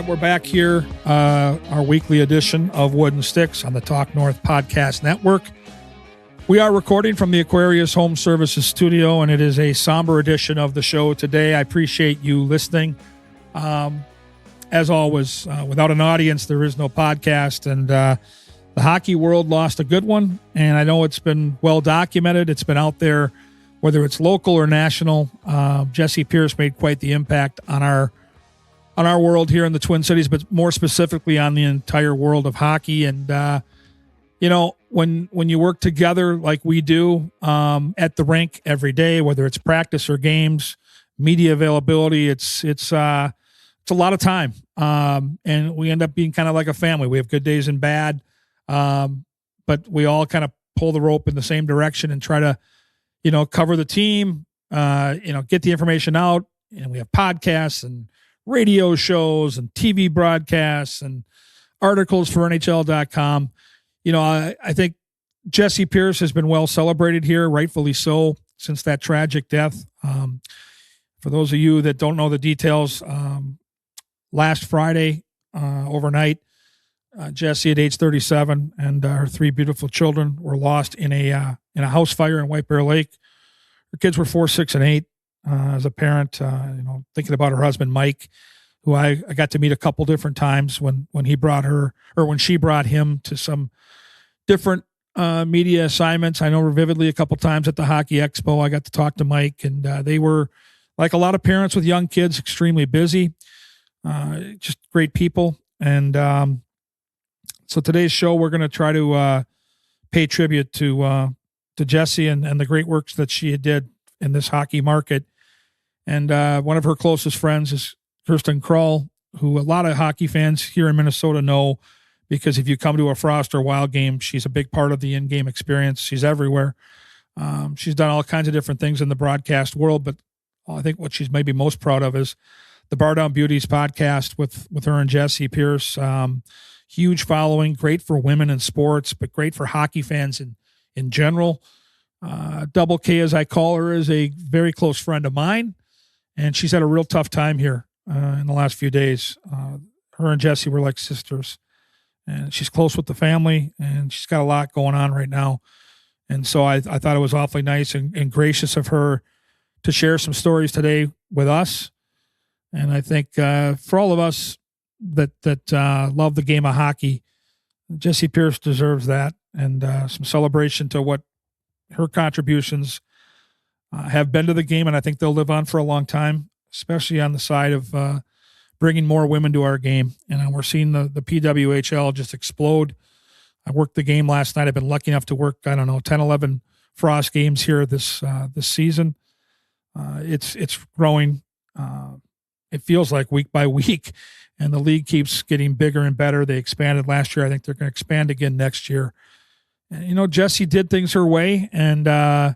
We're back here, our weekly edition of Wooden Sticks on the Talk North Podcast Network. We are recording from the Aquarius Home Services studio, and it is a somber edition of the show today. I appreciate you listening. As always, without an audience, there is no podcast, and the hockey world lost a good one, and I know it's been well documented. It's been out there, whether it's local or national. Jessi Pierce made quite the impact on our world here in the Twin Cities, but more specifically on the entire world of hockey. And when you work together like we do at the rink every day, whether it's practice or games, media availability, it's a lot of time, and we end up being kind of like a family. We have good days and bad, but we all kind of pull the rope in the same direction and try to cover the team, get the information out. And we have podcasts and radio shows and TV broadcasts and articles for NHL.com. I think Jessi Pierce has been well celebrated here, rightfully so, since that tragic death. For those of you that don't know the details, last Friday overnight, Jessi at age 37 and her three beautiful children were lost in a house fire in White Bear Lake. Her kids were 4, 6, and 8. As a parent, thinking about her husband, Mike, who I got to meet a couple different times when he brought her, or when she brought him to some different media assignments. I know her vividly a couple times at the Hockey Expo. I got to talk to Mike, and they were, like a lot of parents with young kids, extremely busy, just great people. And so today's show, we're going to try to pay tribute to Jessi and the great works that she did in this hockey market. And one of her closest friends is Kirsten Krull, who a lot of hockey fans here in Minnesota know, because if you come to a Frost or Wild game, she's a big part of the in-game experience. She's everywhere. She's done all kinds of different things in the broadcast world, but I think what she's maybe most proud of is the Bar Down Beauties podcast with her and Jessi Pierce. Huge following, great for women in sports, but great for hockey fans in general. Double K, as I call her, is a very close friend of mine, and she's had a real tough time here in the last few days. Her and Jessi were like sisters, and she's close with the family, and she's got a lot going on right now. And so I thought it was awfully nice and gracious of her to share some stories today with us. And I think for all of us that love the game of hockey, Jessi Pierce deserves that, and some celebration to what her contributions have been to the game, and I think they'll live on for a long time, especially on the side of bringing more women to our game. And we're seeing the PWHL just explode. I worked the game last night. I've been lucky enough to work, 10, 11 Frost games here this season. It's growing. It feels like week by week, and the league keeps getting bigger and better. They expanded last year. I think they're going to expand again next year. And, Jessi did things her way, and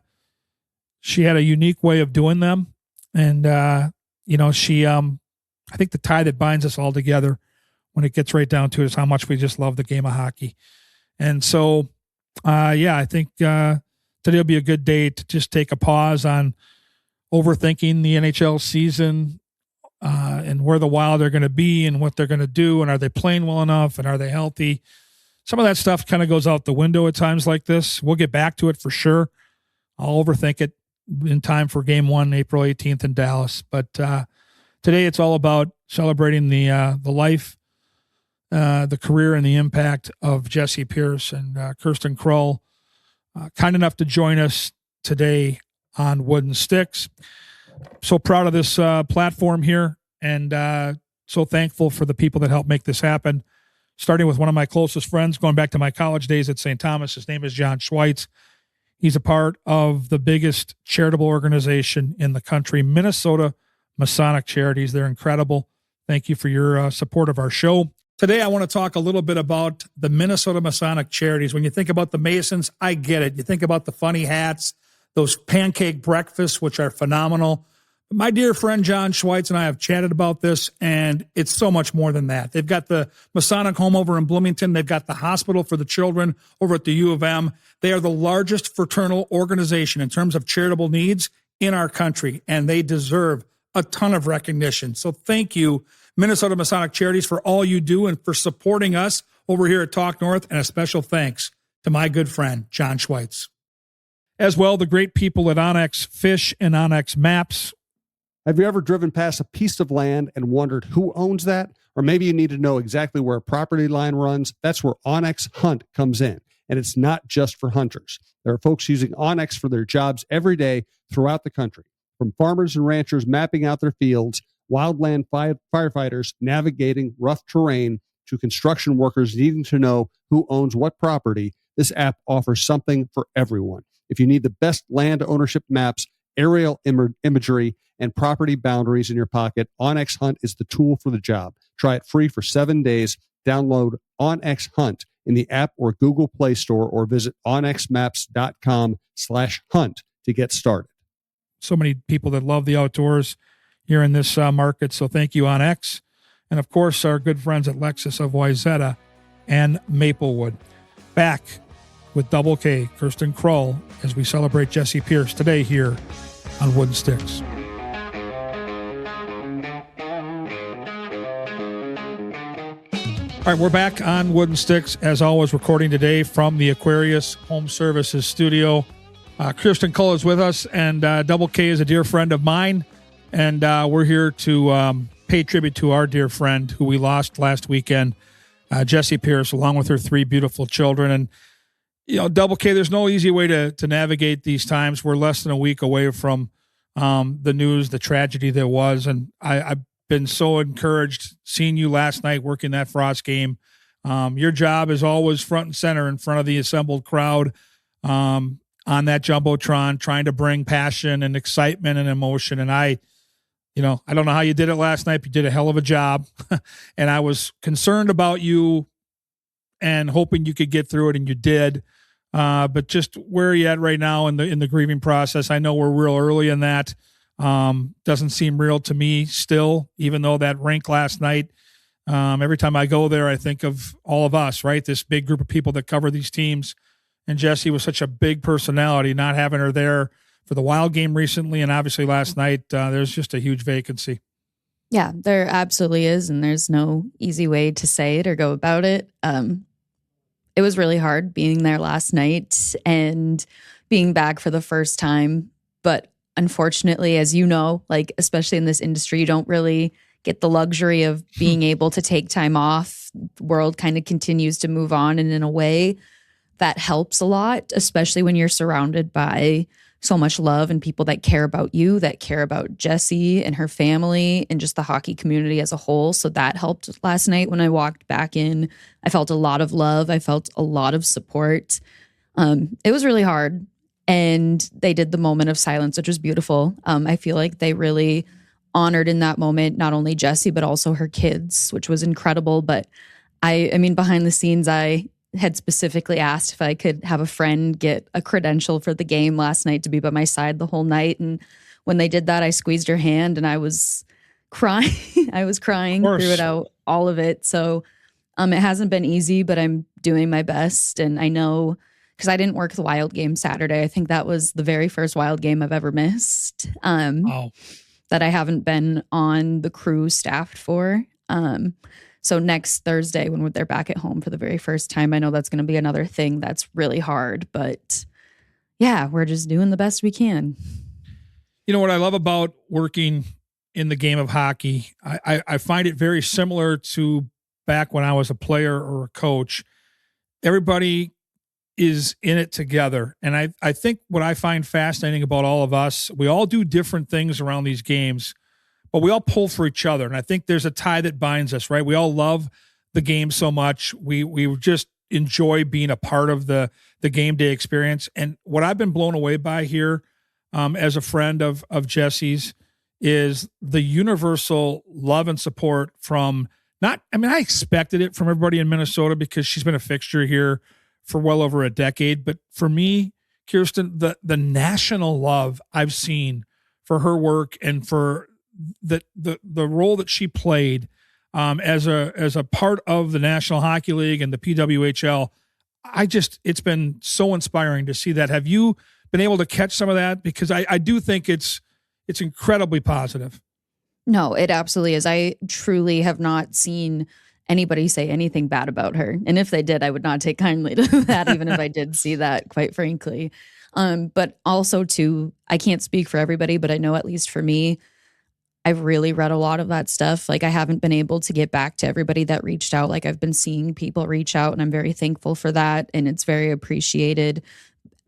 she had a unique way of doing them. And, she, I think the tie that binds us all together when it gets right down to it is how much we just love the game of hockey. And so, I think today will be a good day to just take a pause on overthinking the NHL season and where the Wild are going to be and what they're going to do, and are they playing well enough, and are they healthy? Some of that stuff kind of goes out the window at times like this. We'll get back to it for sure. I'll overthink it in time for Game 1, April 18th in Dallas. But today it's all about celebrating the life, the career, and the impact of Jessi Pierce. And Kirsten Krull, kind enough to join us today on Wooden Sticks. So proud of this platform here, and so thankful for the people that helped make this happen. Starting with one of my closest friends, going back to my college days at St. Thomas. His name is John Schweitz. He's a part of the biggest charitable organization in the country, Minnesota Masonic Charities. They're incredible. Thank you for your support of our show. Today, I want to talk a little bit about the Minnesota Masonic Charities. When you think about the Masons, I get it. You think about the funny hats, those pancake breakfasts, which are phenomenal. My dear friend John Schweitz and I have chatted about this, and it's so much more than that. They've got the Masonic home over in Bloomington. They've got the hospital for the children over at the U of M. They are the largest fraternal organization in terms of charitable needs in our country, and they deserve a ton of recognition. So thank you, Minnesota Masonic Charities, for all you do and for supporting us over here at Talk North, and a special thanks to my good friend, John Schweitz. As well, the great people at Onyx Fish and Onyx Maps. Have you ever driven past a piece of land and wondered who owns that? Or maybe you need to know exactly where a property line runs. That's where Onyx Hunt comes in. And it's not just for hunters. There are folks using Onyx for their jobs every day throughout the country. From farmers and ranchers mapping out their fields, wildland firefighters navigating rough terrain, to construction workers needing to know who owns what property, this app offers something for everyone. If you need the best land ownership maps, aerial imagery, and property boundaries in your pocket, Onyx Hunt is the tool for the job. Try it free for 7 days. Download Onyx Hunt in the app or Google Play Store, or visit onyxmaps.com/hunt to get started. So many people that love the outdoors here in this market. So thank you, Onyx. And of course, our good friends at Lexus of Wayzata and Maplewood. Back with Double K, Kirsten Krull, as we celebrate Jessi Pierce today here on Wooden Sticks. All right, we're back on Wooden Sticks, as always, recording today from the Aquarius Home Services studio. Kirsten Krull is with us, and Double K is a dear friend of mine, and we're here to pay tribute to our dear friend who we lost last weekend, Jessi Pierce, along with her 3 beautiful children. And, you know, Double K, there's no easy way to navigate these times. We're less than a week away from the news, the tragedy that was, and I've been so encouraged seeing you last night working that Frost game. Your job is always front and center in front of the assembled crowd on that Jumbotron, trying to bring passion and excitement and emotion. And I don't know how you did it last night, but you did a hell of a job. And I was concerned about you and hoping you could get through it, and you did. But just where are you at right now in the grieving process? I know we're real early in that. Doesn't seem real to me still, even though that rink last night, every time I go there, I think of all of us, right? This big group of people that cover these teams. And Jessi was such a big personality, not having her there for the Wild game recently. And obviously last night, there's just a huge vacancy. Yeah, there absolutely is. And there's no easy way to say it or go about it. It was really hard being there last night and being back for the first time. But unfortunately, as you know, like, especially in this industry, you don't really get the luxury of being able to take time off. The world kind of continues to move on. And in a way that helps a lot, especially when you're surrounded by so much love and people that care about you, that care about Jessi and her family and just the hockey community as a whole. So that helped last night when I walked back in. I felt a lot of love. I felt a lot of support. It was really hard. And they did the moment of silence, which was beautiful. I feel like they really honored in that moment, not only Jessi, but also her kids, which was incredible. But I mean, behind the scenes, I had specifically asked if I could have a friend get a credential for the game last night to be by my side the whole night. And when they did that, I squeezed her hand and I was crying. I was crying through it out, all of it. So it hasn't been easy, but I'm doing my best. And I know, because I didn't work the Wild game Saturday. I think that was the very first Wild game I've ever missed that I haven't been on the crew staffed for. So next Thursday, when they're back at home for the very first time, I know that's going to be another thing that's really hard. But yeah, we're just doing the best we can. You know what I love about working in the game of hockey? I find it very similar to back when I was a player or a coach. Everybody is in it together. And I think what I find fascinating about all of us, we all do different things around these games, but we all pull for each other. And I think there's a tie that binds us, right? We all love the game so much. We just enjoy being a part of the game day experience. And what I've been blown away by here as a friend of Jessi's is the universal love and support from I expected it from everybody in Minnesota because she's been a fixture here for well over a decade. But for me, Kirsten, the national love I've seen for her work and for the role that she played as a part of the National Hockey League and the PWHL, it's been so inspiring to see that. Have you been able to catch some of that? Because I do think it's incredibly positive. No, it absolutely is. I truly have not seen anybody say anything bad about her. And if they did, I would not take kindly to that, even if I did see that, quite frankly. But also, too, I can't speak for everybody, but I know at least for me, I've really read a lot of that stuff. Like, I haven't been able to get back to everybody that reached out. Like, I've been seeing people reach out, and I'm very thankful for that. And it's very appreciated.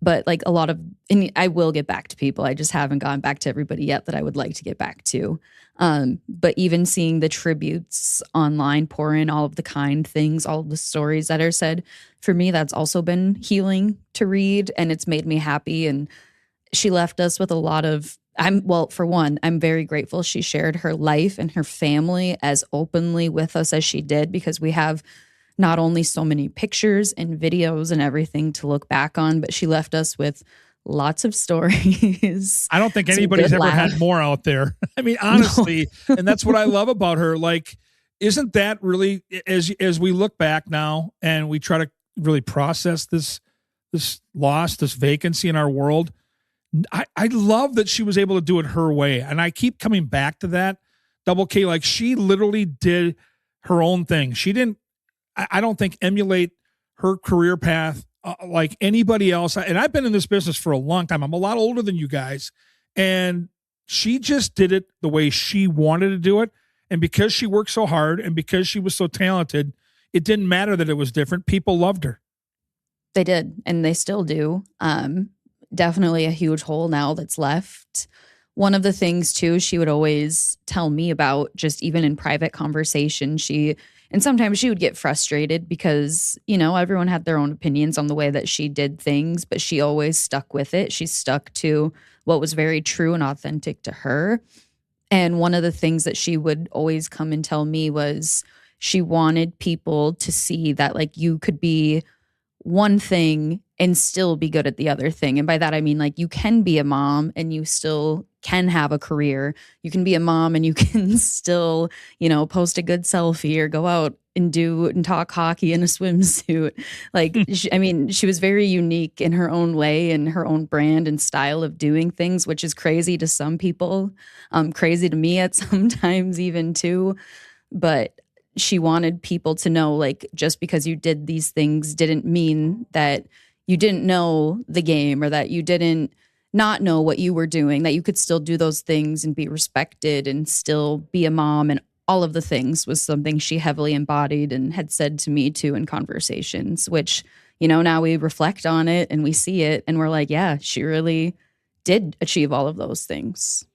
But like and I will get back to people. I just haven't gone back to everybody yet that I would like to get back to. But even seeing the tributes online pour in all of the kind things, all of the stories that are said, for me, that's also been healing to read, and it's made me happy. And she left us with a lot of, for one, I'm very grateful she shared her life and her family as openly with us as she did, because we have not only so many pictures and videos and everything to look back on, but she left us with lots of stories. I don't think anybody's ever had more out there. I mean, honestly, no. And that's what I love about her. Like, isn't that really, as we look back now and we try to really process this loss, this vacancy in our world, I love that she was able to do it her way. And I keep coming back to that. Double K, like, she literally did her own thing. She didn't, I don't think, emulate her career path like anybody else. And I've been in this business for a long time. I'm a lot older than you guys. And she just did it the way she wanted to do it. And because she worked so hard and because she was so talented, it didn't matter that it was different. People loved her. They did. And they still do. Definitely a huge hole now that's left. One of the things, too, she would always tell me about, just even in private conversation, and sometimes she would get frustrated because, everyone had their own opinions on the way that she did things, but she always stuck with it. She stuck to what was very true and authentic to her. And one of the things that she would always come and tell me was she wanted people to see that, like, you could be one thing and still be good at the other thing. And by that, I mean, like, you can be a mom and you still can have a career. You can be a mom and you can still, post a good selfie or go out and talk hockey in a swimsuit. Like, she was very unique in her own way and her own brand and style of doing things, which is crazy to some people, crazy to me at sometimes even too. But she wanted people to know, like, just because you did these things didn't mean that you didn't know the game or that you didn't not know what you were doing, that you could still do those things and be respected and still be a mom. And all of the things was something she heavily embodied and had said to me too in conversations, which, now we reflect on it and we see it and we're like, yeah, she really did achieve all of those things.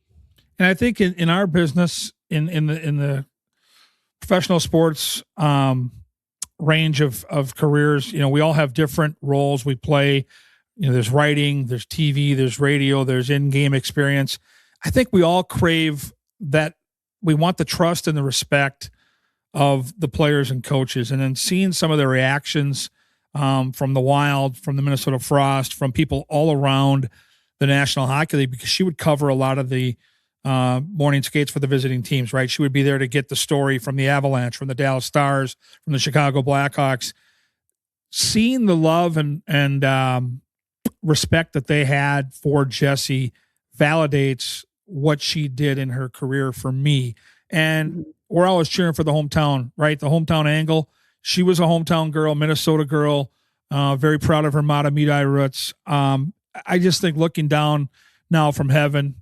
And I think in our business, in the professional sports range of careers, we all have different roles we play. There's writing, there's TV, there's radio, there's in-game experience. I think we all crave that. We want the trust and the respect of the players and coaches. And then seeing some of the reactions from the Wild, from the Minnesota Frost, from people all around the National Hockey League, because she would cover a lot of the morning skates for the visiting teams, right? She would be there to get the story from the Avalanche, from the Dallas Stars, from the Chicago Blackhawks. Seeing the love and respect that they had for Jessi validates what she did in her career for me. And we're always cheering for the hometown, right? The hometown angle. She was a hometown girl, Minnesota girl, very proud of her Matamidi roots. I just think looking down now from heaven,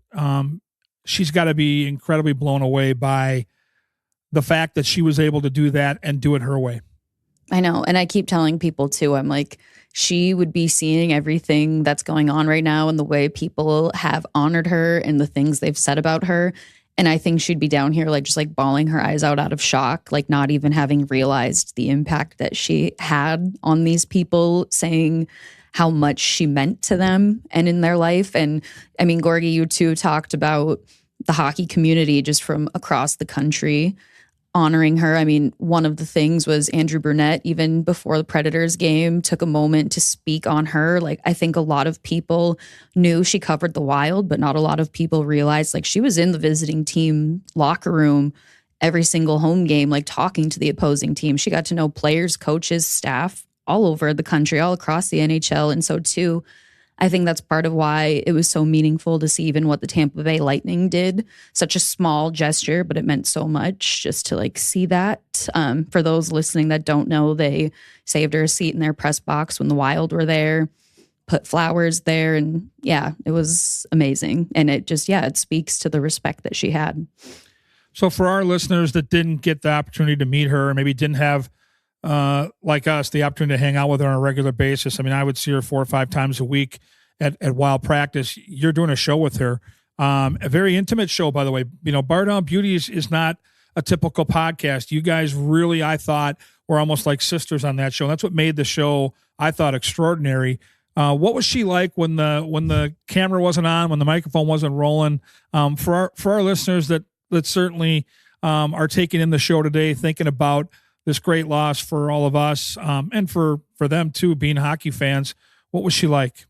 she's got to be incredibly blown away by the fact that she was able to do that and do it her way. I know. And I keep telling people too, I'm like, she would be seeing everything that's going on right now and the way people have honored her and the things they've said about her. And I think she'd be down here, like, just like bawling her eyes out of shock, like not even having realized the impact that she had on these people, saying how much she meant to them and in their life. And I mean, Gorgie, you too talked about the hockey community just from across the country honoring her. I mean, one of the things was Andrew Burnett, even before the Predators game, took a moment to speak on her. Like, I think a lot of people knew she covered the Wild, but not a lot of people realized, like, she was in the visiting team locker room every single home game, like talking to the opposing team. She got to know players, coaches, staff all over the country, all across the NHL. And so too, I think that's part of why it was so meaningful to see even what the Tampa Bay Lightning did. Such a small gesture, but it meant so much just to like see that. For those listening that don't know, they saved her a seat in their press box when the Wild were there, put flowers there. And yeah, it was amazing. And it just, it speaks to the respect that she had. So for our listeners that didn't get the opportunity to meet her, or maybe didn't have, like us, the opportunity to hang out with her on a regular basis. I mean, I would see her 4 or 5 times a week at Wild Practice. You're doing a show with her, a very intimate show, by the way. You know, Bar Down Beauties is not a typical podcast. You guys really, I thought, were almost like sisters on that show. And that's what made the show, I thought, extraordinary. What was she like when the camera wasn't on, when the microphone wasn't rolling? For our listeners that certainly are taking in the show today, thinking about this great loss for all of us, and for them too, being hockey fans. What was she like?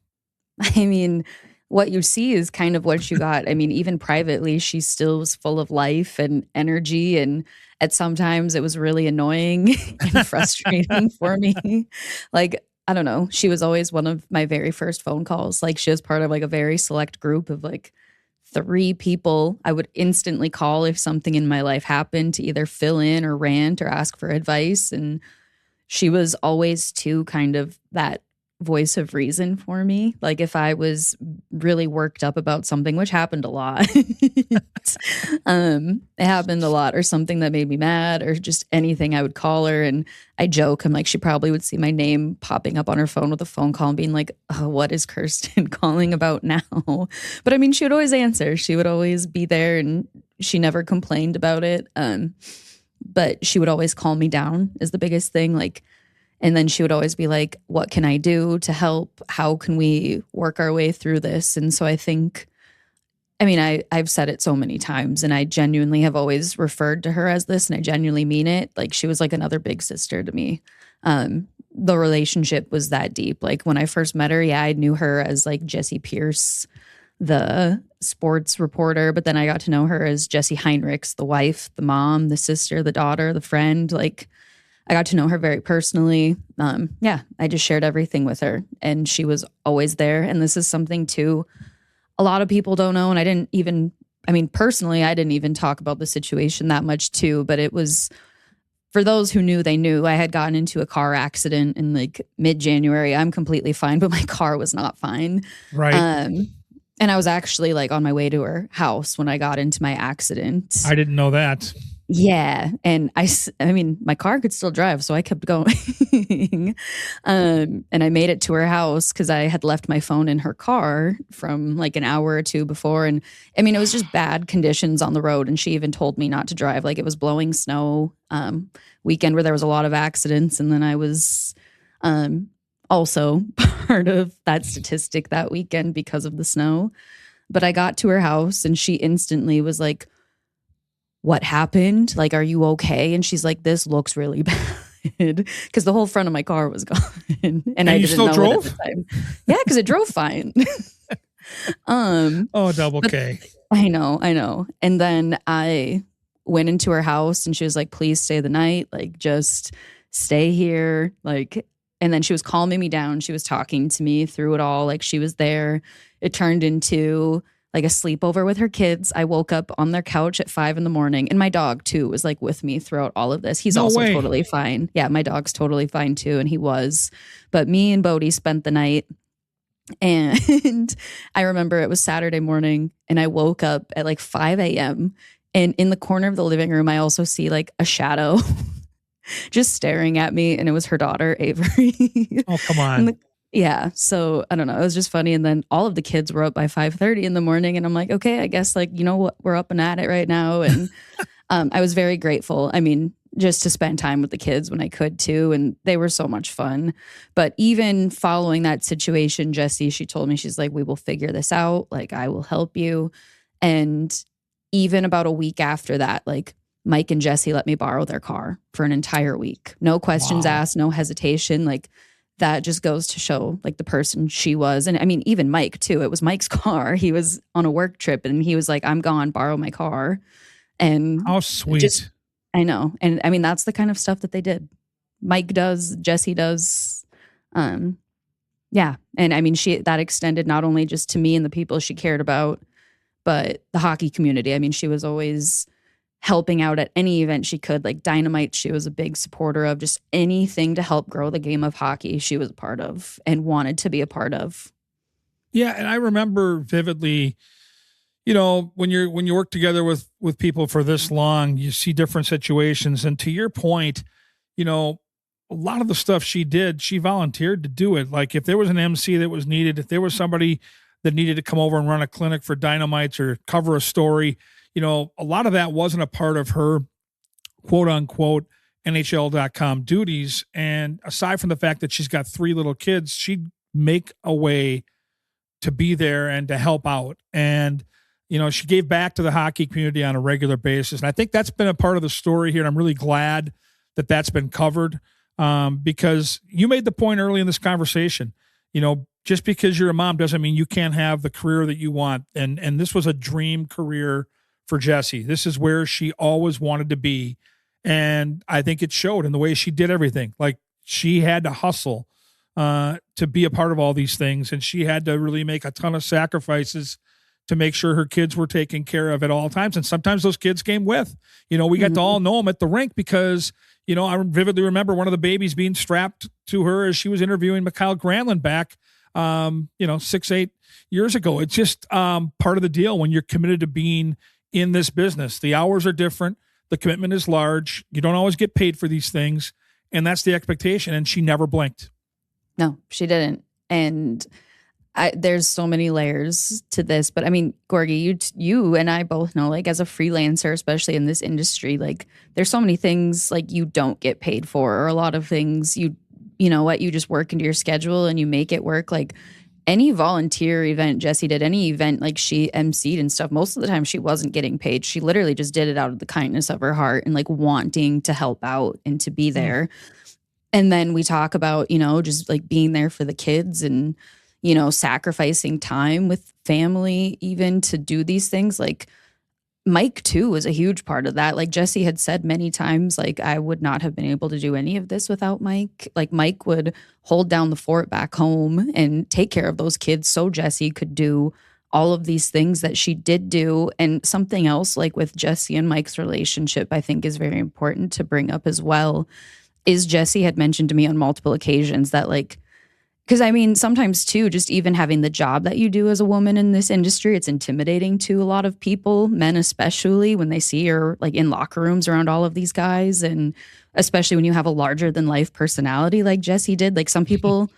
I mean, what you see is kind of what you got. I mean, even privately, she still was full of life and energy. And at sometimes it was really annoying and frustrating for me. Like, I don't know. She was always one of my very first phone calls. Like, she was part of like a very select group of like 3 people I would instantly call if something in my life happened, to either fill in or rant or ask for advice. And she was always too kind of that voice of reason for me. Like if I was really worked up about something, which happened a lot, it happened a lot, or something that made me mad, or just anything, I would call her. And I joke, I'm like, she probably would see my name popping up on her phone with a phone call and being like, oh, what is Kirsten calling about now? But I mean, she would always answer. She would always be there, and she never complained about it. But she would always calm me down is the biggest thing. Like, and then she would always be like, what can I do to help? How can we work our way through this? And so I think, I mean, I've said it so many times, and I genuinely have always referred to her as this, and I genuinely mean it. Like, she was like another big sister to me. The relationship was that deep. Like when I first met her, I knew her as like Jessi Pierce, the sports reporter, but then I got to know her as Jessi Heinrichs, the wife, the mom, the sister, the daughter, the friend. Like, I got to know her very personally. I just shared everything with her, and she was always there. And this is something too, a lot of people don't know. And personally, I didn't even talk about the situation that much too, but it was, for those who knew, they knew. I had gotten into a car accident in like mid-January. I'm completely fine, but my car was not fine. Right. And I was actually like on my way to her house when I got into my accident. I didn't know that. Yeah. And I mean, my car could still drive, so I kept going. And I made it to her house because I had left my phone in her car from like an hour or two before. And I mean, it was just bad conditions on the road. And she even told me not to drive. Like, it was blowing snow, weekend where there was a lot of accidents. And then I was also part of that statistic that weekend because of the snow. But I got to her house, and she instantly was like, what happened? Like, are you okay? And she's like, this looks really bad. Because the whole front of my car was gone. and I didn't know it at the time. Yeah, because it drove fine. Double K. I know. And then I went into her house, and she was like, please stay the night. Like, just stay here. Like, and then she was calming me down. She was talking to me through it all. Like, she was there. It turned into like a sleepover with her kids. I woke up on their couch at 5 a.m. and my dog too was like with me throughout all of this. He's totally fine. Yeah, my dog's totally fine too, and he was. But me and Bodhi spent the night, and I remember it was Saturday morning, and I woke up at like 5 a.m. and in the corner of the living room, I also see like a shadow just staring at me, and it was her daughter, Avery. Oh, come on. Yeah. So I don't know. It was just funny. And then all of the kids were up by 5:30 in the morning. And I'm like, okay, I guess like, you know what, we're up and at it right now. And I was very grateful. I mean, just to spend time with the kids when I could too. And they were so much fun. But even following that situation, Jessi, she told me, she's like, we will figure this out. Like, I will help you. And even about a week after that, like, Mike and Jessi let me borrow their car for an entire week. No questions asked, no hesitation. Like, that just goes to show like the person she was. And I mean, even Mike too, it was Mike's car. He was on a work trip, and he was like, I'm gone, borrow my car. And how sweet. I know. And I mean, that's the kind of stuff that they did. Mike does, Jessi does. Yeah. And I mean, that extended not only just to me and the people she cared about, but the hockey community. I mean, she was always helping out at any event she could, like Dynamite. She was a big supporter of just anything to help grow the game of hockey. She was a part of and wanted to be a part of. Yeah. And I remember vividly, when you work together with people for this long, you see different situations. And to your point, a lot of the stuff she did, she volunteered to do it. Like if there was an MC that was needed, if there was somebody that needed to come over and run a clinic for Dynamites or cover a story, a lot of that wasn't a part of her quote unquote NHL.com duties. And aside from the fact that she's got 3 little kids, she'd make a way to be there and to help out. And, she gave back to the hockey community on a regular basis. And I think that's been a part of the story here. And I'm really glad that that's been covered. Because you made the point early in this conversation, just because you're a mom doesn't mean you can't have the career that you want. And this was a dream career for Jessi. This is where she always wanted to be. And I think it showed in the way she did everything. Like she had to hustle, to be a part of all these things. And she had to really make a ton of sacrifices to make sure her kids were taken care of at all times. And sometimes those kids came with, we got to all know them at the rink because, I vividly remember one of the babies being strapped to her as she was interviewing Mikhail Granlund back, 6-8 years ago. It's just part of the deal when you're committed to being in this business. The hours are different. The commitment is large. You don't always get paid for these things. And that's the expectation. And she never blinked. No, she didn't. And there's so many layers to this, but I mean, Gorgie, you and I both know, like as a freelancer, especially in this industry, like there's so many things like you don't get paid for, or a lot of things you just work into your schedule and you make it work. Like any volunteer event Jessi did, any event like she emceed and stuff, most of the time she wasn't getting paid. She literally just did it out of the kindness of her heart and like wanting to help out and to be there. And then we talk about, just like being there for the kids and sacrificing time with family even to do these things. Like Mike too was a huge part of that. Like Jessi had said many times, like I would not have been able to do any of this without Mike. Like Mike would hold down the fort back home and take care of those kids so Jessi could do all of these things that she did do. And something else like with Jessi and Mike's relationship, I think is very important to bring up as well, is Jessi had mentioned to me on multiple occasions that like, because I mean, sometimes too, just even having the job that you do as a woman in this industry, it's intimidating to a lot of people, men especially, when they see you're like in locker rooms around all of these guys. And especially when you have a larger than life personality like Jessi did. Like some people,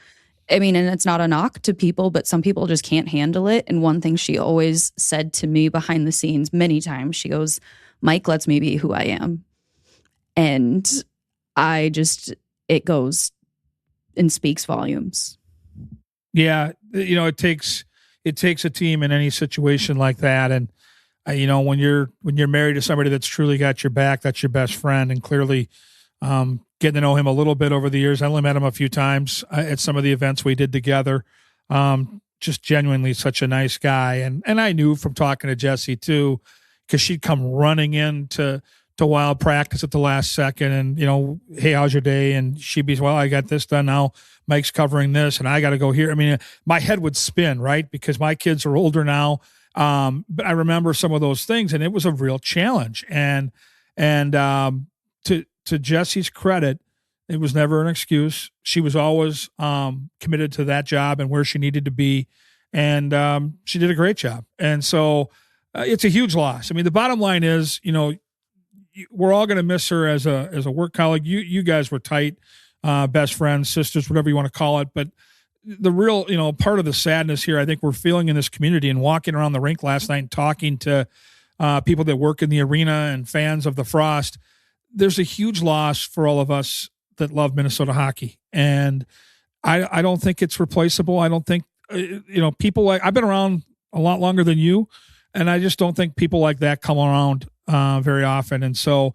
I mean, and it's not a knock to people, but some people just can't handle it. And one thing she always said to me behind the scenes many times, she goes, Mike lets me be who I am. And it goes and speaks volumes. Yeah, it takes a team in any situation like that, and when you're married to somebody that's truly got your back, that's your best friend, and clearly getting to know him a little bit over the years. I only met him a few times at some of the events we did together. Just genuinely such a nice guy, and I knew from talking to Jessi too, because she'd come running in to wild practice at the last second and, hey, how's your day? And she'd be, well, I got this done now. Mike's covering this and I got to go here. I mean, my head would spin, right? Because my kids are older now. But I remember some of those things and it was a real challenge. And to Jessi's credit, it was never an excuse. She was always committed to that job and where she needed to be. And she did a great job. And so it's a huge loss. I mean, the bottom line is, we're all going to miss her as a work colleague. You guys were tight, best friends, sisters, whatever you want to call it. But the real, part of the sadness here, I think we're feeling in this community and walking around the rink last night and talking to people that work in the arena and fans of the Frost. There's a huge loss for all of us that love Minnesota hockey. And I don't think it's replaceable. I don't think, people like, I've been around a lot longer than you, and I just don't think people like that come around very often. And so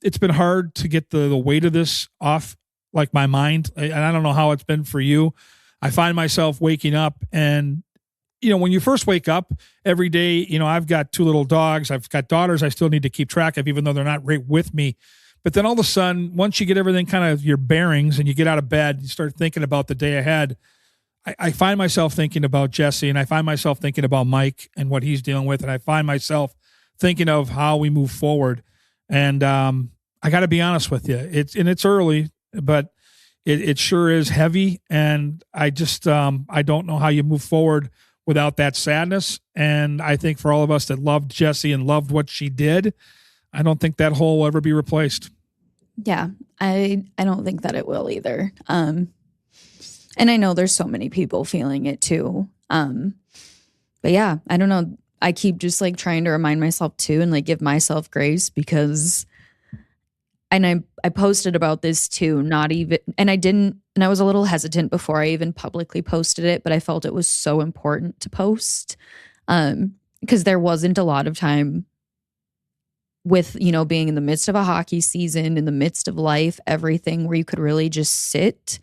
it's been hard to get the weight of this off like my mind. And I don't know how it's been for you. I find myself waking up and, when you first wake up every day, I've got 2 little dogs. I've got daughters I still need to keep track of, even though they're not right with me. But then all of a sudden, once you get everything kind of your bearings and you get out of bed, you start thinking about the day ahead. I find myself thinking about Jessi, and I find myself thinking about Mike and what he's dealing with, and I find myself thinking of how we move forward. And I got to be honest with you, it's early, but it sure is heavy, and I just I don't know how you move forward without that sadness. And I think for all of us that loved Jessi and loved what she did, I don't think that hole will ever be replaced. Yeah, I don't think that it will either. And I know there's so many people feeling it too. But yeah, I don't know. I keep just like trying to remind myself too, and like give myself grace, because, and I posted about this too, and I was a little hesitant before I even publicly posted it, but I felt it was so important to post, because there wasn't a lot of time with, being in the midst of a hockey season, in the midst of life, everything, where you could really just sit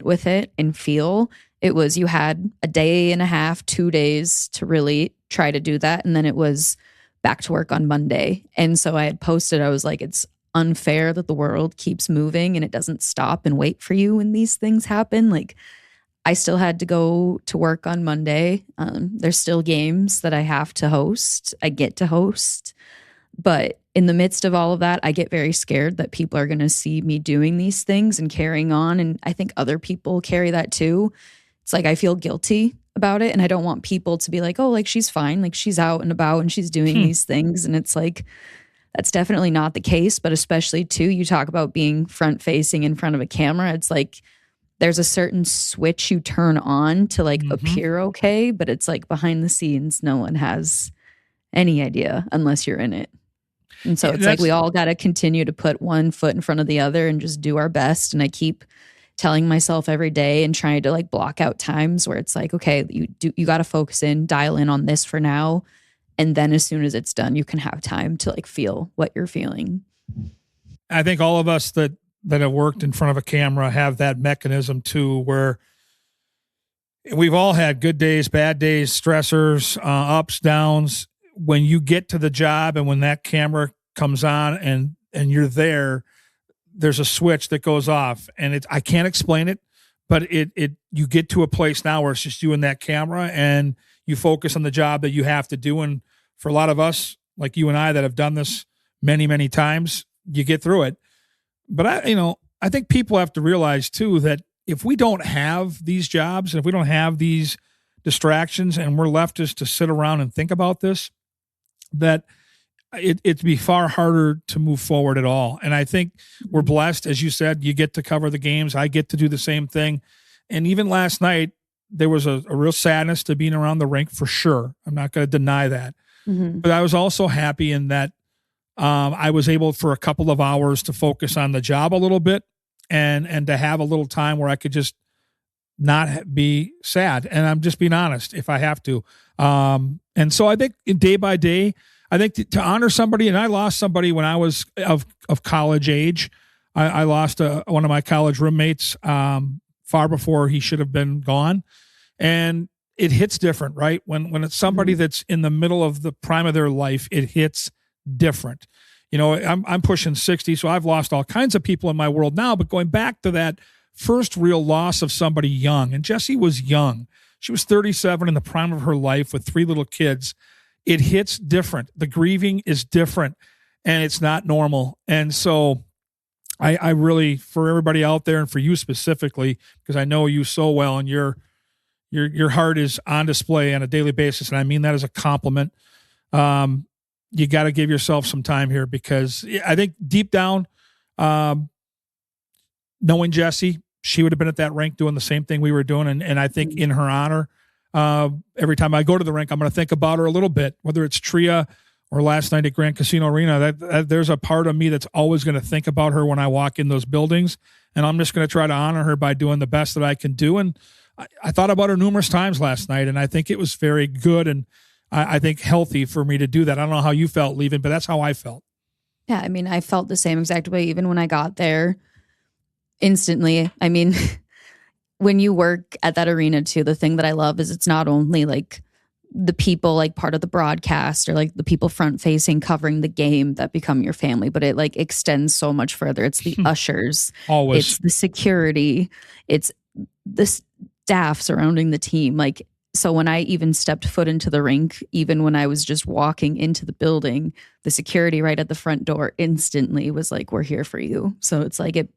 with it and feel. It was, you had a day and a half, 2 days to really try to do that. And then it was back to work on Monday. And so I had posted, I was like, it's unfair that the world keeps moving and it doesn't stop and wait for you when these things happen. Like, I still had to go to work on Monday. There's still games that I have to host. I get to host. But in the midst of all of that, I get very scared that people are going to see me doing these things and carrying on. And I think other people carry that too. It's like, I feel guilty about it. And I don't want people to be like, oh, like, she's fine. Like, she's out and about and she's doing these things. And it's like, that's definitely not the case. But especially too, you talk about being front facing in front of a camera. It's like, there's a certain switch you turn on to like appear okay. But it's like behind the scenes, no one has any idea unless you're in it. And so it's like, we all got to continue to put one foot in front of the other and just do our best. And I keep telling myself every day and trying to like block out times where it's like, okay, you got to focus in, dial in on this for now. And then as soon as it's done, you can have time to like feel what you're feeling. I think all of us that have worked in front of a camera have that mechanism too, where we've all had good days, bad days, stressors, ups, downs. When you get to the job and when that camera comes on and you're there's a switch that goes off, and I can't explain it, but you get to a place now where it's just you and that camera, and you focus on the job that you have to do. And for a lot of us, like you and I, that have done this many, many times, you get through it. But I think people have to realize too, that if we don't have these jobs, and if we don't have these distractions, and we're left just to sit around and think about this, that it'd be far harder to move forward at all. And I think we're blessed, as you said, you get to cover the games. I get to do the same thing. And even last night, there was a real sadness to being around the rink for sure. I'm not going to deny that. But I was also happy in that I was able for a couple of hours to focus on the job a little bit and to have a little time where I could just not be sad. And I'm just being honest if I have to. And so I think day by day, I think to honor somebody, and I lost somebody when I was of college age. I lost one of my college roommates far before he should have been gone. And it hits different, right? When it's somebody that's in the middle of the prime of their life, it hits different. I'm pushing 60, so I've lost all kinds of people in my world now, but going back to that first real loss of somebody young, and Jessi was young. She was 37 in the prime of her life with 3 little kids. It hits different. The grieving is different, and it's not normal. And so I really, for everybody out there and for you specifically, because I know you so well, and your heart is on display on a daily basis, and I mean that as a compliment. You got to give yourself some time here, because I think deep down, knowing Jessi, she would have been at that rink doing the same thing we were doing. And I think in her honor, every time I go to the rink, I'm going to think about her a little bit, whether it's Tria or last night at Grand Casino Arena. That there's a part of me that's always going to think about her when I walk in those buildings. And I'm just going to try to honor her by doing the best that I can do. And I thought about her numerous times last night, and I think it was very good. And I think healthy for me to do that. I don't know how you felt leaving, but that's how I felt. Yeah, I mean, I felt the same exact way, even when I got there instantly. I mean, when you work at that arena too, the thing that I love is it's not only like the people like part of the broadcast or like the people front facing covering the game that become your family, but it like extends so much further. It's the ushers, always. It's the security, it's this staff surrounding the team. Like, so when I even stepped foot into the rink, even when I was just walking into the building, the security right at the front door instantly was like, we're here for you. So it's like it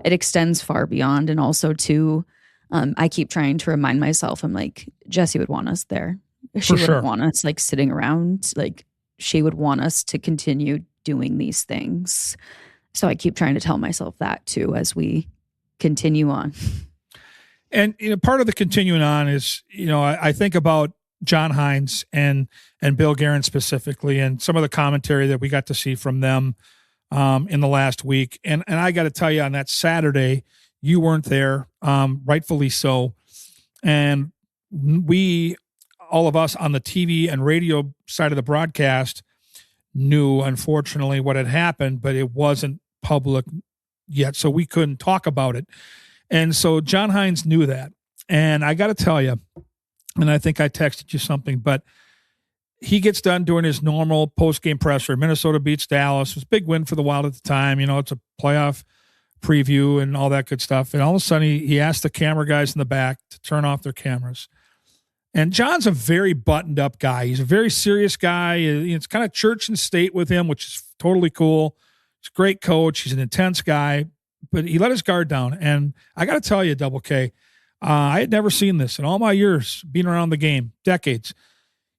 extends far beyond. And also too, I keep trying to remind myself, I'm like, Jessi would want us there. She wouldn't want us like sitting around. Like, she would want us to continue doing these things. So I keep trying to tell myself that too as we continue on. And part of the continuing on is, I think about John Hines and Bill Guerin specifically, and some of the commentary that we got to see from them in the last week. And I got to tell you, on that Saturday, you weren't there, rightfully so. And all of us on the TV and radio side of the broadcast knew, unfortunately, what had happened, but it wasn't public yet, so we couldn't talk about it. And so John Hines knew that. And I got to tell you, and I think I texted you something, but he gets done doing his normal post-game presser. Minnesota beats Dallas. It was a big win for the Wild at the time. It's a playoff preview and all that good stuff. And all of a sudden, he asked the camera guys in the back to turn off their cameras. And John's a very buttoned-up guy. He's a very serious guy. It's kind of church and state with him, which is totally cool. He's a great coach. He's an intense guy. But he let his guard down. And I got to tell you, Double K, I had never seen this in all my years being around the game, decades.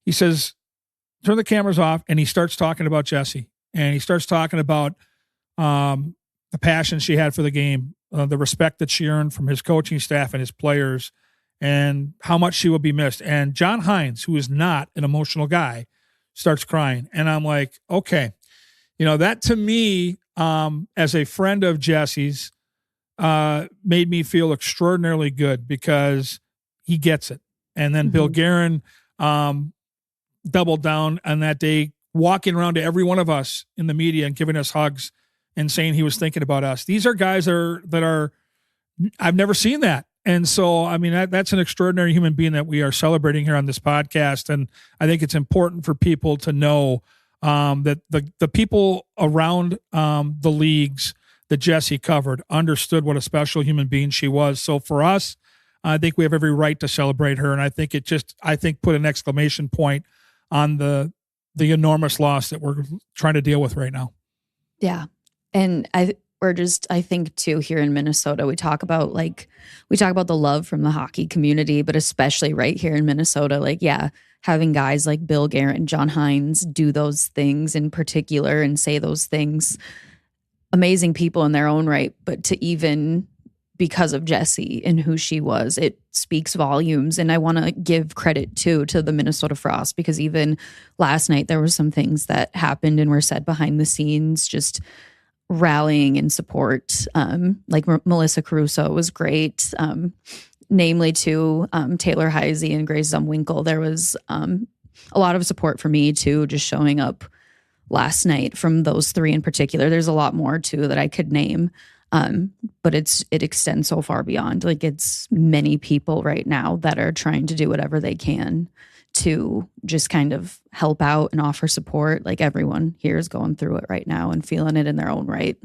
He says, turn the cameras off, and he starts talking about Jessi. And he starts talking about the passion she had for the game, the respect that she earned from his coaching staff and his players, and how much she will be missed. And John Hines, who is not an emotional guy, starts crying. And I'm like, okay, that to me, as a friend of Jessi's, made me feel extraordinarily good because he gets it. And then Bill Guerin doubled down on that day, walking around to every one of us in the media and giving us hugs and saying he was thinking about us. These are guys that are I've never seen that. And so, I mean, that's an extraordinary human being that we are celebrating here on this podcast. And I think it's important for people to know that the people around the leagues that Jessi covered understood what a special human being she was. So for us, I think we have every right to celebrate her. And I think put an exclamation point on the enormous loss that we're trying to deal with right now. Yeah. And I think too, here in Minnesota, we talk about the love from the hockey community, but especially right here in Minnesota, having guys like Bill Guerin, John Hines do those things in particular and say those things, amazing people in their own right, but to even because of Jessi and who she was, it speaks volumes. And I want to give credit to the Minnesota Frost, because even last night there were some things that happened and were said behind the scenes, just rallying in support. Like Melissa Caruso was great. Namely to Taylor Heisey and Grace Zumwinkle. There was a lot of support for me too, just showing up last night from those three in particular. There's a lot more too that I could name, but it extends so far beyond. Like, it's many people right now that are trying to do whatever they can to just kind of help out and offer support. Like, everyone here is going through it right now and feeling it in their own right.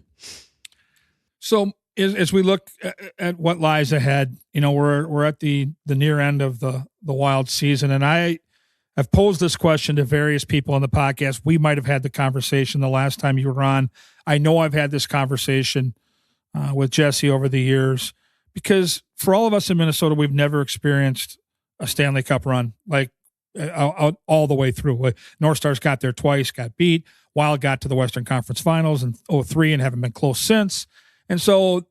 So as we look at what lies ahead, we're at the near end of the Wild season, and I've posed this question to various people on the podcast. We might have had the conversation the last time you were on. I know I've had this conversation with Jessi over the years, because for all of us in Minnesota, we've never experienced a Stanley Cup run like all the way through. Like, North Stars got there twice, got beat. Wild got to the Western Conference Finals in 2003 and haven't been close since. And so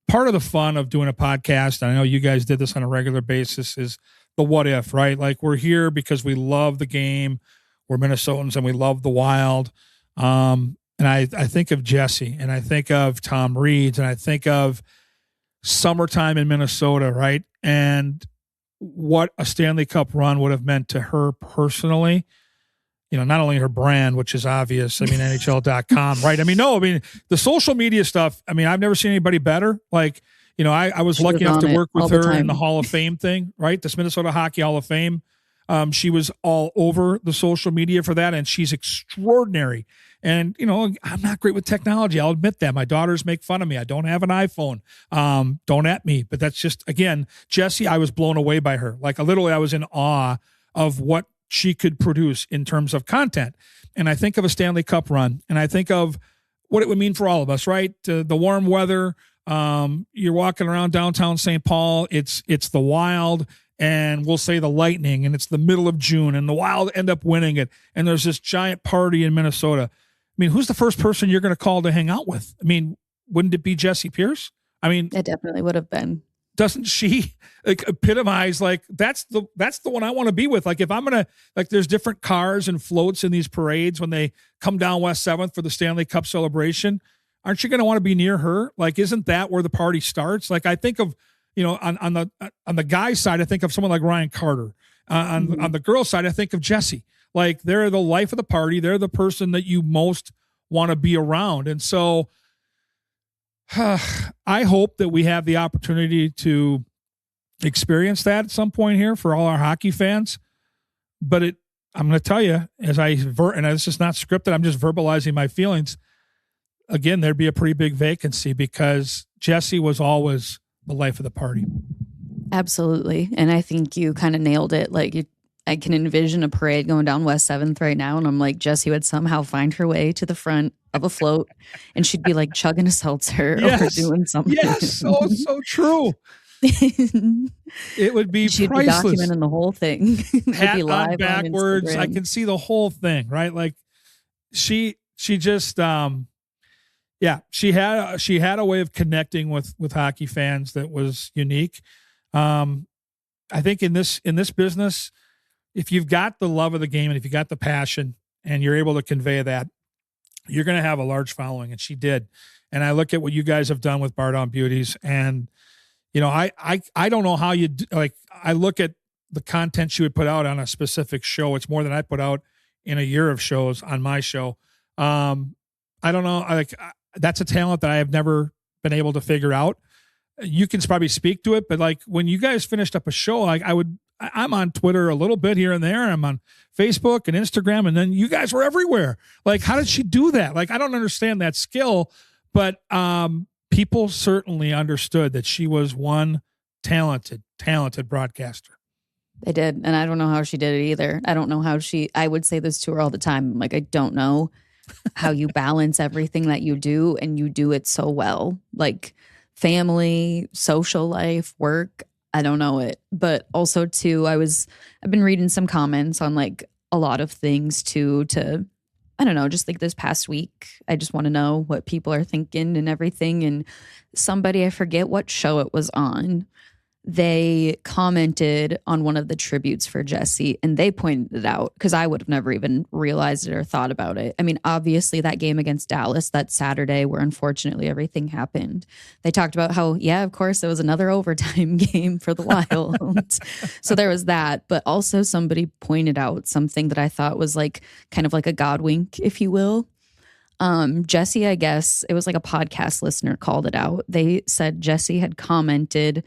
part of the fun of doing a podcast, and I know you guys did this on a regular basis, is the what if, right? Like, we're here because we love the game. We're Minnesotans and we love the Wild. And I think of Jessi, and I think of Tom Reeds, and I think of summertime in Minnesota, right? And what a Stanley Cup run would have meant to her personally. Not only her brand, which is obvious. I mean, NHL.com, right? The social media stuff, I've never seen anybody better. Like, I was lucky enough to work with her in the Hall of Fame thing, right? This Minnesota Hockey Hall of Fame. She was all over the social media for that, and she's extraordinary And, I'm not great with technology. I'll admit that. My daughters make fun of me. I don't have an iPhone. Don't at me. But that's just, again, Jessi, I was blown away by her. Like, literally, I was in awe of what she could produce in terms of content. And I think of a Stanley Cup run, and I think of what it would mean for all of us, right? The warm weather. You're walking around downtown St. Paul. It's the Wild, and we'll say the Lightning, and it's the middle of June, and the Wild end up winning it. And there's this giant party in Minnesota. I mean, who's the first person you're going to call to hang out with? I mean, wouldn't it be Jessi Pierce? I mean, it definitely would have been. Doesn't she epitomize that's the one I want to be with? Like, if I'm going to, there's different cars and floats in these parades when they come down West 7th for the Stanley Cup celebration. Aren't you going to want to be near her? Like, isn't that where the party starts? Like, I think of, on the guy's side, I think of someone like Ryan Carter. On the girl's side, I think of Jessi. Like, they're the life of the party. They're the person that you most want to be around. And so I hope that we have the opportunity to experience that at some point here for all our hockey fans. But I'm going to tell you, and this is not scripted, I'm just verbalizing my feelings. Again, there'd be a pretty big vacancy because Jessi was always the life of the party. Absolutely. And I think you kind of nailed it. Like, I can envision a parade going down West 7th right now. And I'm like, Jessi would somehow find her way to the front of a float and she'd be like chugging a seltzer or doing something. Yes. So true. It would be She'd priceless. be documenting the whole thing. Hat be live on backwards. on I can see the whole thing, right? Like, she just, she had a way of connecting with hockey fans that was unique. I think in this business, if you've got the love of the game and if you got the passion and you're able to convey that, you're going to have a large following. And she did. And I look at what you guys have done with Bar Down Beauties, and I don't know how you like. I look at the content she would put out on a specific show. It's more than I put out in a year of shows on my show. I don't know. That's a talent that I have never been able to figure out. You can probably speak to it, but like when you guys finished up a show, like I'm on Twitter a little bit here and there. I'm on Facebook and Instagram, and then you guys were everywhere. Like, how did she do that? Like, I don't understand that skill, but people certainly understood that she was one talented broadcaster. They did. And I don't know how she did it either. I don't know how I would say this to her all the time. I'm like, I don't know how you balance everything that you do, and you do it so well. Like family, social life, work. I don't know it. But also too, I've been reading some comments on like a lot of things too, I don't know, just like this past week, I just want to know what people are thinking and everything. And somebody, I forget what show it was on, they commented on one of the tributes for Jessi, and they pointed it out because I would have never even realized it or thought about it. I mean, obviously that game against Dallas that Saturday where unfortunately everything happened, they talked about how, yeah, of course, it was another overtime game for the Wild. So there was that. But also somebody pointed out something that I thought was like kind of like a God wink, if you will. Jessi, I guess it was like a podcast listener called it out. They said Jessi had commented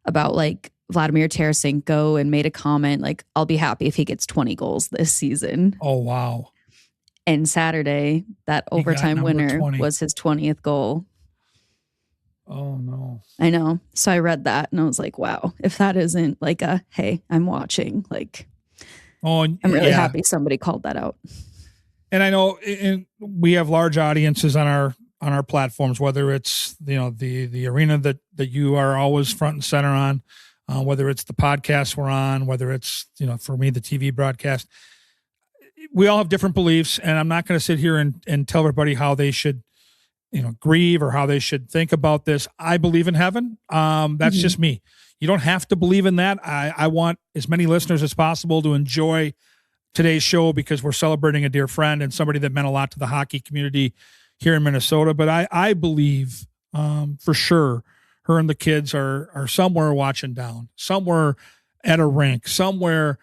about like Vladimir Tarasenko and made a comment like, I'll be happy if he gets 20 goals this season. Oh, wow. And Saturday, that overtime winner 20. was his 20th goal. Oh, no. I know. So I read that and I was like, wow, if that isn't like a, hey, I'm watching, like, I'm really happy somebody called that out. And I know we have large audiences on our platforms, whether it's, the arena that you are always front and center on, whether it's the podcast we're on, whether it's, for me, the TV broadcast. We all have different beliefs, and I'm not going to sit here and tell everybody how they should, grieve or how they should think about this. I believe in heaven. That's just me. You don't have to believe in that. I want as many listeners as possible to enjoy today's show because we're celebrating a dear friend and somebody that meant a lot to the hockey community here in Minnesota. But I believe for sure her and the kids are somewhere watching down, somewhere at a rink, somewhere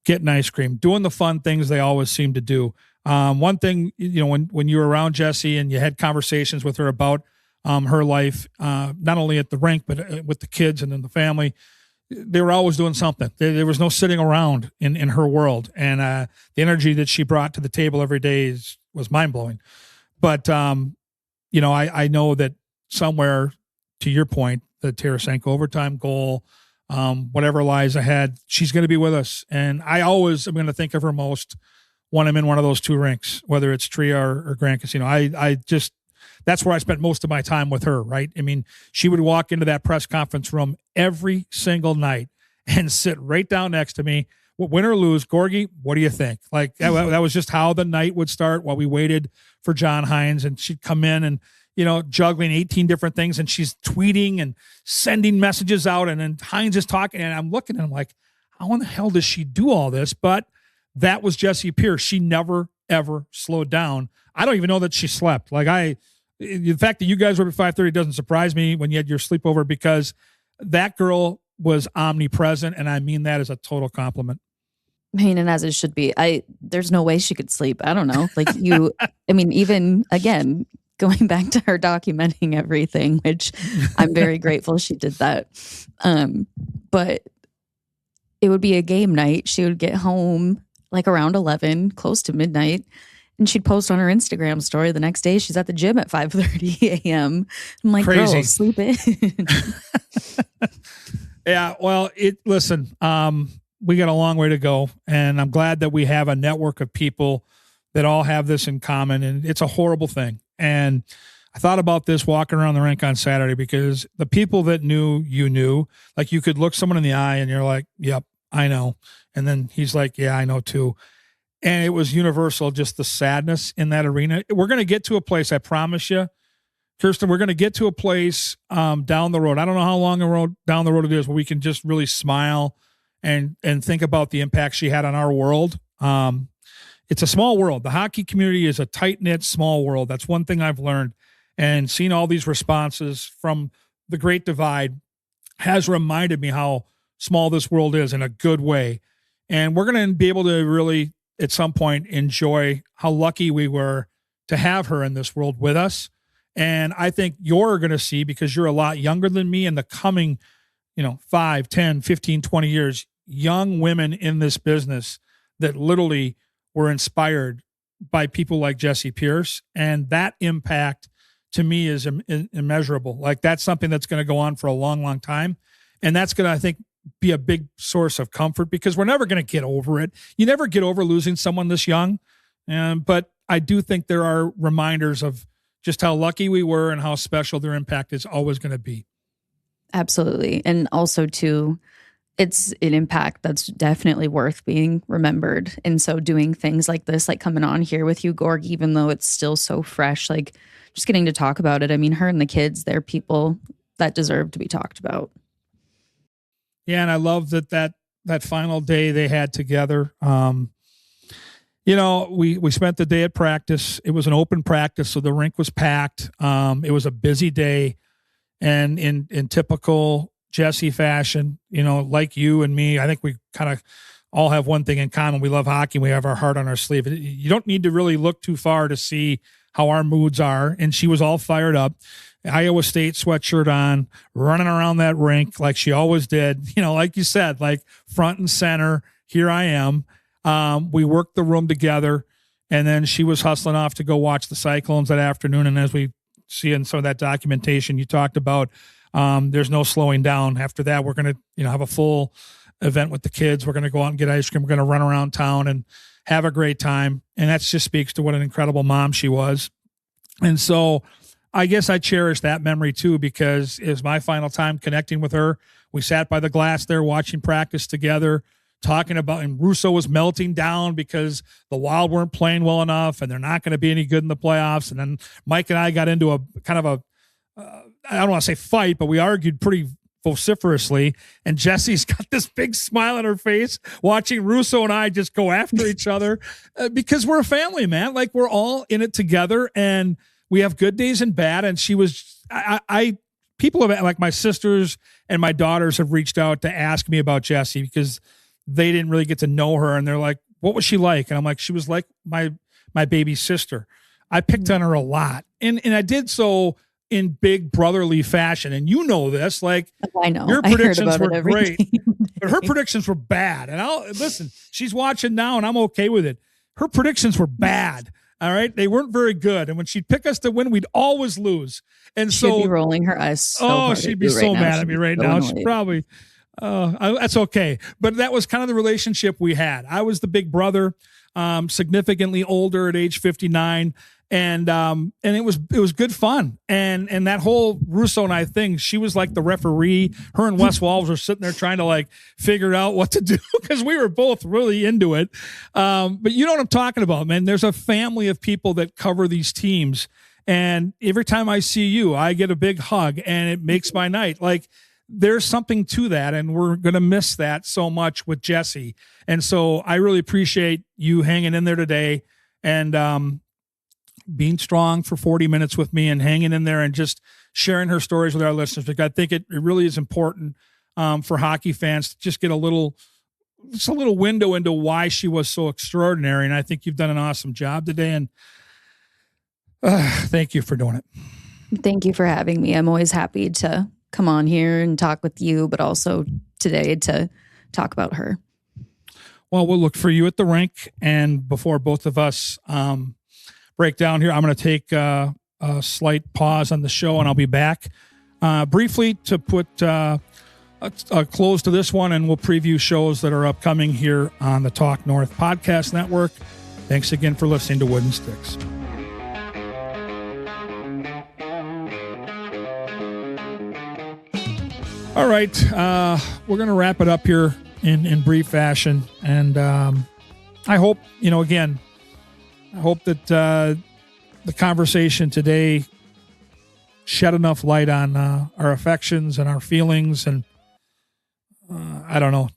getting ice cream, doing the fun things they always seem to do. One thing, when you were around Jessi and you had conversations with her about her life, not only at the rink, but with the kids and in the family, they were always doing something. There was no sitting around in her world. And the energy that she brought to the table every day was mind-blowing. But, I know that somewhere, to your point, the Tarasenko overtime goal, whatever lies ahead, she's going to be with us. And I always am going to think of her most when I'm in one of those two rinks, whether it's Tria or Grand Casino. That's where I spent most of my time with her, right? I mean, she would walk into that press conference room every single night and sit right down next to me. Win or lose, Gorgie, what do you think? Like, that was just how the night would start while we waited for John Hines, and she'd come in and, juggling 18 different things, and she's tweeting and sending messages out, and then Hines is talking, and I'm looking at him like, how in the hell does she do all this? But that was Jessi Pierce. She never, ever slowed down. I don't even know that she slept. Like, the fact that you guys were up at 5:30 doesn't surprise me when you had your sleepover, because that girl was omnipresent, and I mean that as a total compliment. I mean, and as it should be. There's no way she could sleep. I don't know. Like even again, going back to her documenting everything, which I'm very grateful she did that. But it would be a game night. She would get home like around 11, close to midnight, and she'd post on her Instagram story the next day she's at the gym at 5:30 a.m. I'm like, crazy. Girl, sleep in. Yeah, well, listen, we got a long way to go, and I'm glad that we have a network of people that all have this in common, and it's a horrible thing. And I thought about this walking around the rink on Saturday, because the people that knew, like, you could look someone in the eye and you're like, yep, I know. And then he's like, yeah, I know too. And it was universal, just the sadness in that arena. We're going to get to a place, I promise you, Kirsten, we're going to get to a place down the road. I don't know how long down the road it is, where we can just really smile and think about the impact she had on our world. It's a small world. The hockey community is a tight-knit, small world. That's one thing I've learned. And seeing all these responses from the Great Divide has reminded me how small this world is, in a good way. And we're going to be able to really, at some point, enjoy how lucky we were to have her in this world with us. And I think you're going to see, because you're a lot younger than me, in the coming, 5, 10, 15, 20 years, young women in this business that literally were inspired by people like Jessi Pierce. And that impact, to me, is immeasurable. Like, that's something that's going to go on for a long, long time. And that's going to, I think, be a big source of comfort, because we're never going to get over it. You never get over losing someone this young. But I do think there are reminders of just how lucky we were and how special their impact is always going to be. Absolutely. And also, too, it's an impact that's definitely worth being remembered. And so doing things like this, like coming on here with you, Gorg, even though it's still so fresh, like just getting to talk about it. I mean, her and the kids, they're people that deserve to be talked about. Yeah, and I love that final day they had together. We spent the day at practice. It was an open practice, so the rink was packed. It was a busy day, and in typical Jessi fashion, like you and me, I think we kind of all have one thing in common. We love hockey. We have our heart on our sleeve. You don't need to really look too far to see how our moods are. And she was all fired up. Iowa State sweatshirt on, running around that rink like she always did. Like you said, like front and center, here I am. We worked the room together, and then she was hustling off to go watch the Cyclones that afternoon. And as we see in some of that documentation you talked about, there's no slowing down. After that, we're going to, have a full event with the kids. We're going to go out and get ice cream. We're going to run around town and have a great time. And that just speaks to what an incredible mom she was. And so I guess I cherish that memory too, because it was my final time connecting with her. We sat by the glass there watching practice together, talking about, and Russo was melting down because the Wild weren't playing well enough and they're not going to be any good in the playoffs. And then Mike and I got into a kind of I don't want to say fight, but we argued pretty vociferously. And Jessi's got this big smile on her face watching Russo and I just go after each other because we're a family, man. Like, we're all in it together, and we have good days and bad. And she was, people have, like my sisters and my daughters have reached out to ask me about Jessi because they didn't really get to know her. And they're like, what was she like? And I'm like, she was like my baby sister. I picked on her a lot. And I did so in big brotherly fashion. And you know this, like, I know your predictions were great, day. but her predictions were bad. And listen, she's watching now and I'm okay with it. Her predictions were bad. All right. They weren't very good. And when she'd pick us to win, we'd always lose. And she'd be rolling her eyes. So she'd be so mad at me right now. She probably, that's okay. But that was kind of the relationship we had. I was the big brother, significantly older at age 59. And it was good fun. And that whole Russo and I thing, she was like the referee. Her and Wes Walls were sitting there trying to like figure out what to do because we were both really into it. But you know what I'm talking about, man. There's a family of people that cover these teams. And every time I see you, I get a big hug and it makes my night. Like, there's something to that. And we're going to miss that so much with Jessi. And so I really appreciate you hanging in there today and, being strong for 40 minutes with me and hanging in there and just sharing her stories with our listeners. Because I think it really is important for hockey fans to just get a little window into why she was so extraordinary. And I think you've done an awesome job today. And thank you for doing it. Thank you for having me. I'm always happy to come on here and talk with you, but also today to talk about her. Well, we'll look for you at the rink. And before both of us, break down here, I'm going to take a slight pause on the show and I'll be back briefly to put a close to this one, and we'll preview shows that are upcoming here on the Talk North Podcast Network. Thanks again for listening to Wooden Sticks. All right, we're going to wrap it up here in brief fashion, and I hope, again, I hope that the conversation today shed enough light on our affections and our feelings and, I don't know,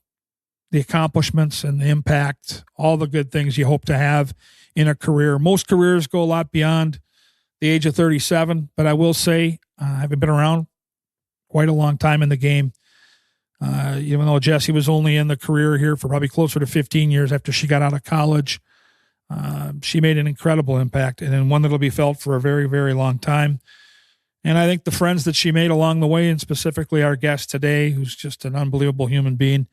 the accomplishments and the impact, all the good things you hope to have in a career. Most careers go a lot beyond the age of 37, but I will say I haven't been around quite a long time in the game. Even though Jessi was only in the career here for probably closer to 15 years after she got out of college. She made an incredible impact and one that'll be felt for a very, very long time. And I think the friends that she made along the way, and specifically our guest today, who's just an unbelievable human being,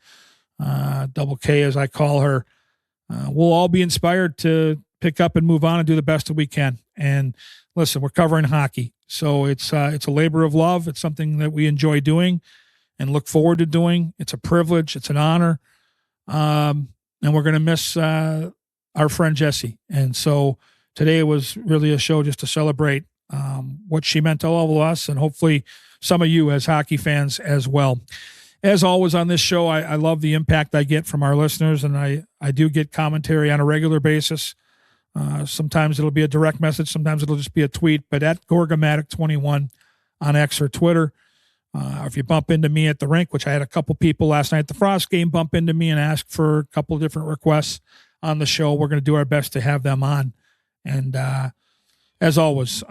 Double K as I call her, we'll all be inspired to pick up and move on and do the best that we can. And listen, we're covering hockey. So it's a labor of love. It's something that we enjoy doing and look forward to doing. It's a privilege. It's an honor. And we're going to miss our friend Jessi. And so today was really a show just to celebrate what she meant to all of us, and hopefully some of you as hockey fans as well. As always on this show, I love the impact I get from our listeners, and I do get commentary on a regular basis. Sometimes it'll be a direct message. Sometimes it'll just be a tweet, but at Gorgomatic21 on X or Twitter. If you bump into me at the rink, which I had a couple people last night at the Frost game bump into me and ask for a couple of different requests on the show, we're going to do our best to have them on. And as always,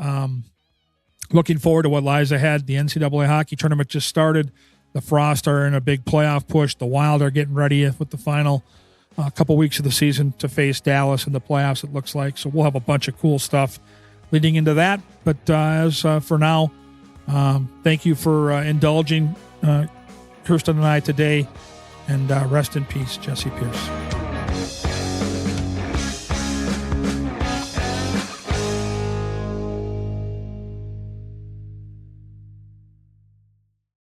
looking forward to what lies ahead. The NCAA hockey tournament just started. The Frost are in a big playoff push. The Wild are getting ready with the final couple weeks of the season to face Dallas in the playoffs, it looks like. So we'll have a bunch of cool stuff leading into that. But as for now, thank you for indulging Kirsten and I today. And rest in peace, Jessi Pierce.